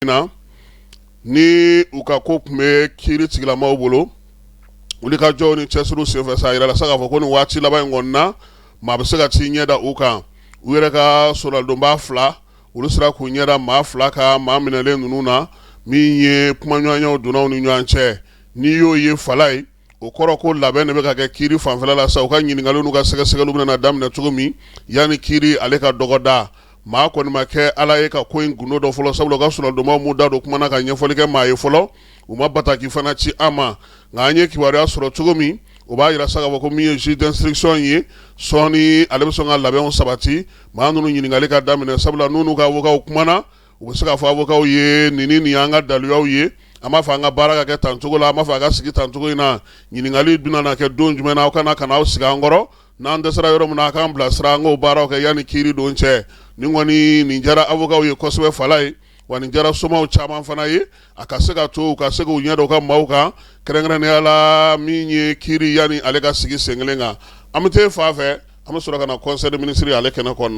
na ni u ka ko tun bɛ kiiri tigilamaw bolo olu ka jɔw ni cɛsiriw senfɛ sa yirala sa k'a fɔ ko nin waati laban in kɔni na maa bɛ se ka t'i ɲɛda u kan u yɛrɛ ka sɔrɔdonbaa fila olu sera k'u ɲɛda maa fila ka maa minɛlen ninnu na min ye kumaɲɔgɔnyaw donnaw ni ɲɔgɔn cɛ n'i y'o ye fala ye o kɔrɔ ko labɛn de bɛ ka kɛ kiiri fanfɛla la sa u ka ɲininkaliw n'u ka sɛgɛsɛgɛliw bɛna daminɛ cogo min yanni kiiri ale ka dɔgɔda maa kɔni ma kɛ ala ye ka ko in gundo dɔ fɔlɔ sabula u ka sɔrɔdonbaw m'u da don kuma na ka ɲɛfɔli kɛ maa ye fɔlɔ u ma bataki fana ci an ma nka an ye kibaruya sɔrɔ cogo min o b'a yira sa k'a fɔ ko min ye juge d'instruction ye sɔɔni ale bɛ sɔn ka labɛnw sabati maa ninnu ɲininkali ka daminɛ sabula n'u n'u ka avocat kumana u bɛ se k'a fɔ avocat ye nin y'an ka daluyaw ye an b'a fɔ an ka baara ka kɛ tan cogo la an b'a fɔ a ka sigi tan cogo in na ɲininkali bɛna na kɛ don jumɛn na aw kana aw sigi an kɔrɔ n'an dɛsɛra yɔrɔ min na a k'an bilasira an k'o baaraw kɛ yanni kiiri don cɛ nin kɔni nin diyara avocat ye kosɛbɛ fala ye wa nin diyara somaw caman fana ye a ka se ka to u ka se k'u ɲɛ da u ka maaw kan kɛrɛnkɛrɛnnenya la min ye kiiri yanni ale ka sigi sen kelen kan an bɛ taa fan fɛ an bɛ sɔrɔ ka na conseil des ministres ale kɛnɛ kɔnɔna na